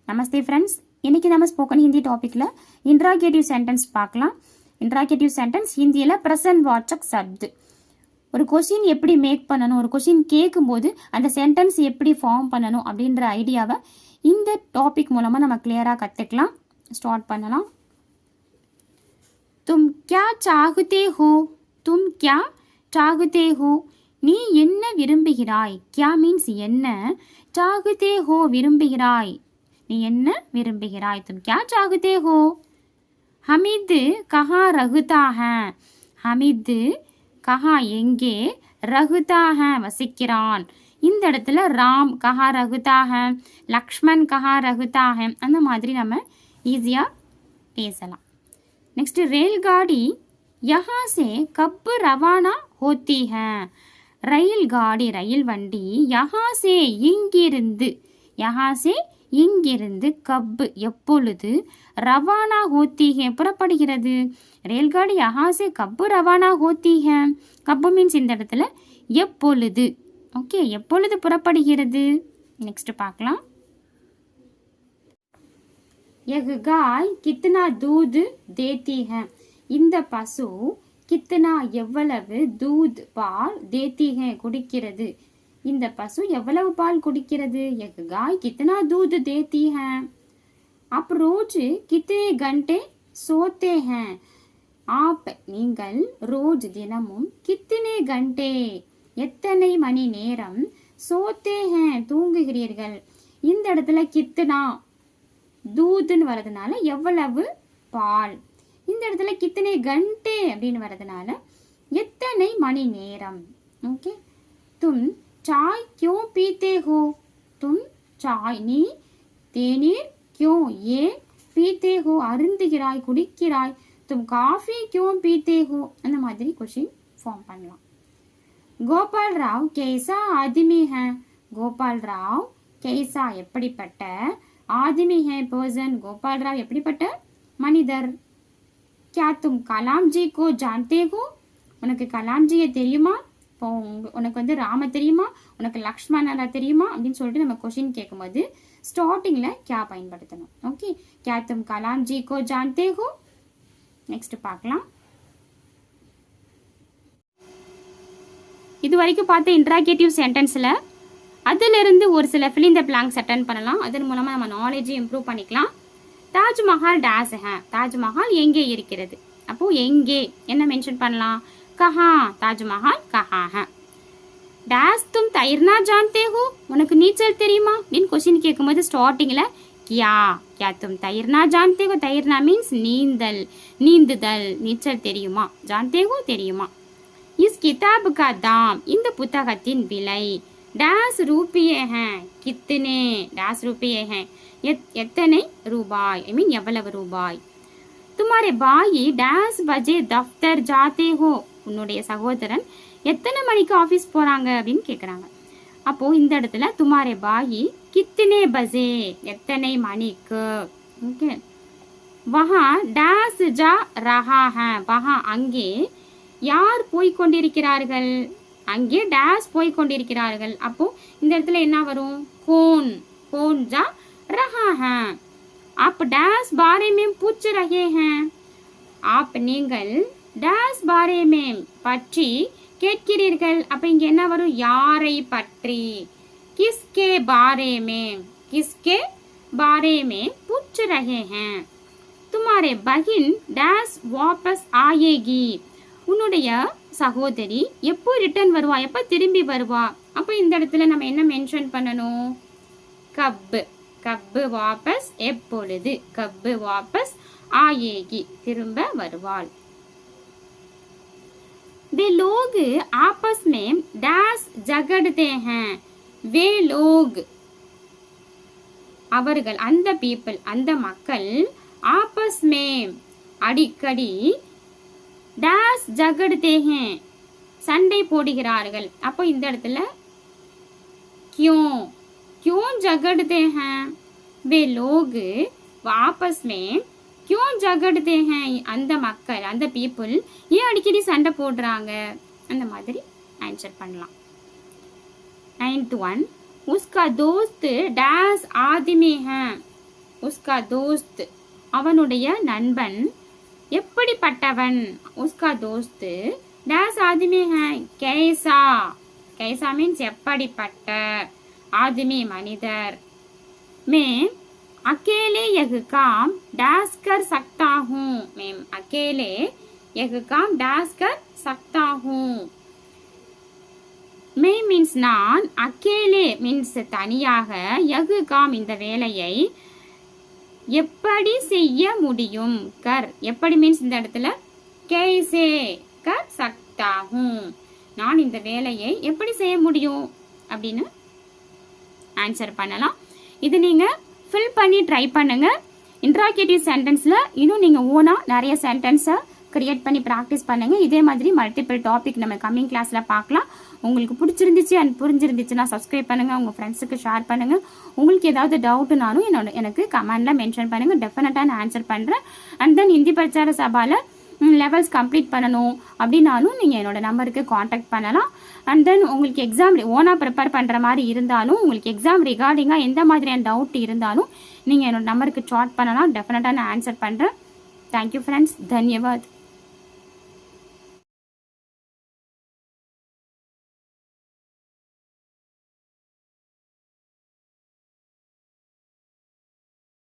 நமஸ்தே friends, இன்னைக்கு நம்ம spoken Hindi டாபிக்ல இன்ட்ராகேட்டிவ் சென்டென்ஸ் பார்க்கலாம். இன்ட்ராகேட்டிவ் சென்டென்ஸ் ஹிந்தியில் பிரசன்ட் வாச்சக் சப்து. ஒரு கொஷின் எப்படி மேக் பண்ணணும், ஒரு கொஷின் கேட்கும்போது அந்த சென்டென்ஸ் எப்படி ஃபார்ம் பண்ணணும் அப்படின்ற ஐடியாவை இந்த டாபிக் மூலமாக நம்ம கிளியராக கற்றுக்கலாம். ஸ்டார்ட் பண்ணலாம். தும் கியா சாகுதே ஹோ, தும் கியா சாகுதே ஹோ, நீ என்ன விரும்புகிறாய். கியா மீன்ஸ் என்ன, சாகுதே ஹோ விரும்புகிறாய், நீ என்ன விரும்புகிறாய். தும் கியா சாகுதே ஹோ. ஹமிது கஹா ரகுதா ஹை, ஹமிது கஹா எங்கே, ரகுதா ஹை வசிக்கிறான். இந்த இடத்துல ராம் கஹா ரகுதா ஹை, லக்ஷ்மண் கஹா ரகுதா ஹை, அந்த மாதிரி நம்ம ஈஸியாக பேசலாம். நெக்ஸ்ட் रेलगाड़ी यहाँ से कब रवाना होती है. ரயில் காடி ரயில் வண்டி यहाँ से இங்கிருந்து, यहाँ से இங்கிருந்து, கப் எப்பொழுது, ரவானா ஹோத்தி ஹே புறப்படுகிறது. रेलगाड़ी यहाँ से कब रवाना होती है. கப் மீன்ஸ் இந்த இடத்துல எப்பொழுது. ஓகே, எப்பொழுது புறப்படுகிறது. நெக்ஸ்ட் பார்க்கலாம். यह गाय कितना दूध देती है. இந்த பசு கித்தனா எவ்வளவு, दूध பால், देती है குடிக்கிறது. இந்த பசு எவ்வளவு பால் குடிக்கிறது. यह गाय कितना दूध देती है. आप रोज कितने घंटे सोते हैं. आप நீங்கள் ரோஜ் தினமும் कितने घंटे எத்தனை மணி நேரம், सोते हैं தூங்குகிறீர்கள். இந்த இடத்துல கித்தனா தூதுன்னு வரதுனால எவ்வளவு பால். இந்த இடத்துல கித்தனை கண்டே அப்படின்னு வரதுனால எத்தனை மணி நேரம். ஓகே. தும் சாய் கியூ பீத்தே ஹோ. தும் சாய் நீ தேநீர் கியூ ஏ பீத்தே ஹோ அருந்துகிறாய் குடிக்கிறாய். தும் காஃபி கியூ பீத்தே ஹோ. அந்த மாதிரி கொஷின் ஃபார்ம் பண்ணலாம். கோபால் ராவ் கேசா ஆதிமி ஹை. கோபால் ராவ் கேசா எப்படிப்பட்ட, ஆதிமி ஹே பர்சன், கோபால் ராவ் எப்படிப்பட்ட மனிதர். क्या तुम कलाम जी को जानते हो. உனக்கு கலாம்ஜியை தெரியுமா. இப்போ உனக்கு வந்து ராம தெரியுமா, உனக்கு லக்ஷ்மணரை தெரியுமா அப்படின்னு சொல்லிட்டு நம்ம கொஷின் கேட்கும்போது ஸ்டார்டிங்ல क्या பயன்படுத்தணும். ஓகே, क्या तुम कलाम जी को जानते हो. நெக்ஸ்ட் பார்க்கலாம். இது வரைக்கும் பார்த்த இன்ட்ராகேட்டிவ் சென்டென்ஸ்ல அதிலிருந்து ஒரு சில fill in the blanks attend பண்ணலாம். அதன் மூலமா நம்ம நாலேஜ் இம்ப்ரூவ் பண்ணிக்கலாம். Taj Mahal toss high. தாஜ்மஹால் எங்கே இருக்கிறது. அப்போ எங்கே என்ன மென்ஷன் பண்ணலாம். கஹா, தாஜ்மஹால் கஹா ஹை. டாஸ் தும் தைர்னா ஜான்தே ஹோ. உனக்கு நீச்சல் தெரியுமா அப்படின்னு கொஸ்டின் கேட்கும்போது ஸ்டார்டிங்ல கியா, கியா தும் தைர்னா ஜான்தே ஹோ. தைர்னா மீன்ஸ் நீந்தல், நீந்துதல், நீச்சல் தெரியுமா. ஜான்தே ஹோ தெரியுமா. இஸ் கிதாப் கா தாம். இந்த புத்தகத்தின் விலை. டாஸ் ரூபியே ஹை. கித்தனே, டாஸ் ரூபியே ஹை எத்தனை ரூபாய், ஐ மீன் எவ்வளவு ரூபாய். துமாரே பாயி டாஸ் பஜே தஃப்தர் ஜாத்தே ஹோ. உன்னுடைய சகோதரன் எத்தனை மணிக்கு ஆஃபீஸ் போறாங்க அப்படின்னு கேட்குறாங்க. அப்போ இந்த இடத்துல துமாரே பாயி கித்தனே பஜே எத்தனை மணிக்கு. ஓகே. வஹா டாஸ் ஜா ரஹா ஹை. வஹா அங்கே யார் போய் கொண்டிருக்கிறார்கள். அங்கே டாஸ் போய் கொண்டிருக்கிறார்கள். அப்போ இந்த இடத்துல என்ன வரும். கோன், கோன் ஜா रहा है. आप डैश बारे में पूछ रहे हैं. आप நீங்கள் डैश बारे में பற்றி கேட்கிறீர்கள். அப்ப இங்க என்ன வரும். யாரை பற்றி. किसके बारे में, किसके बारे में पूछ रहे हैं. तुम्हारे बहन डैश वापस आएगी. உன்னுடைய சகோதரி எப்போ ரிட்டர்ன் வருவா, எப்போ திரும்பி வருவா. அப்ப இந்த இடத்துல நம்ம என்ன மென்ஷன் பண்ணணும். கப், கப்பு வாபஸ் எப்பொழுது, கப்பு வாபஸ் ஆயேகி திரும்ப வருவாள். वे लोग आपस में डैश झगड़ते हैं. वे लोग அவர்கள், அந்த பீப்புள் அந்த மக்கள், ஆபஸ் மே அடிக்கடி, डैश झगड़ते हैं சண்டை போடுகிறார்கள். அப்போ இந்த இடத்துல क्यों, क्यों झगड़ते हैं. वे लोग आपस में क्यों झगड़ते हैं. அந்த மக்கள் அந்த பீப்புள் ஏன் அடிக்கடி சண்டை போடுறாங்க. அந்த மாதிரி ஆன்சர் பண்ணலாம். 9th one, उसका दोस्त डैश आदमी है. உஸ்கா தோஸ்த் அவனுடைய நண்பன் எப்படிப்பட்டவன் உஸ்கா தோஸ்த் டேஸ் ஆதுமி ஹை கைசா கைசா மீன்ஸ் எப்படிப்பட்ட ஆதுமி மனிதர் मैं अकेले यह काम डैश कर सकता हूँ मैं अकेले यह काम डैश कर सकता हूँ मैं मीन्स நான் அகேலே மீன்ஸ் தனியாக யகு காம் இந்த வேலையை எப்படி செய்ய முடியும் கர் எப்படி மீன்ஸ் இந்த இடத்துல கேசே கர் சக்தா ஹூம் நான் இந்த வேலையை எப்படி செய்ய முடியும் அப்படின்னு ஆன்சர் பண்ணலாம். இது நீங்கள் ஃபில் பண்ணி ட்ரை பண்ணுங்கள். இன்ட்ராகேட்டிவ் சென்டென்ஸில் இன்னும் நீங்கள் ஓனாக நிறைய சென்டென்ஸை க்ரியேட் பண்ணி ப்ராக்டிஸ் பண்ணுங்கள். இதே மாதிரி மல்டிபிள் டாபிக் நம்ம கம்மிங் கிளாஸில் பார்க்கலாம். உங்களுக்கு பிடிச்சிருந்துச்சு அண்ட் புரிஞ்சிருந்துச்சுன்னா சப்ஸ்கிரைப் பண்ணுங்கள், உங்கள் ஃப்ரெண்ட்ஸுக்கு ஷேர் பண்ணுங்கள். உங்களுக்கு ஏதாவது டவுட்டுனாலும் எனக்கு கமெண்டில் மென்ஷன் பண்ணுங்கள். டெஃபினட்டாக நான் ஆன்சர் பண்ணுறேன். அண்ட் தென் ஹிந்தி பிரச்சார சபாவில் லெவல்ஸ் கம்ப்ளீட் பண்ணணும் அப்படின்னாலும் நீங்கள் என்னோடய நம்பருக்கு காண்டாக்ட் பண்ணலாம். அண்ட் தென் உங்களுக்கு எக்ஸாம் ஓனாக ப்ரிப்பேர் பண்ணுற மாதிரி இருந்தாலும் உங்களுக்கு எக்ஸாம் ரிகார்டிங்காக எந்த மாதிரியான டவுட் இருந்தாலும் நீங்கள் என்னோடய நம்பருக்கு சாட் பண்ணலாம். டெஃபினட்டாக நான் ஆன்சர் பண்ணுறேன். Thank you friends. தன்யவாத்.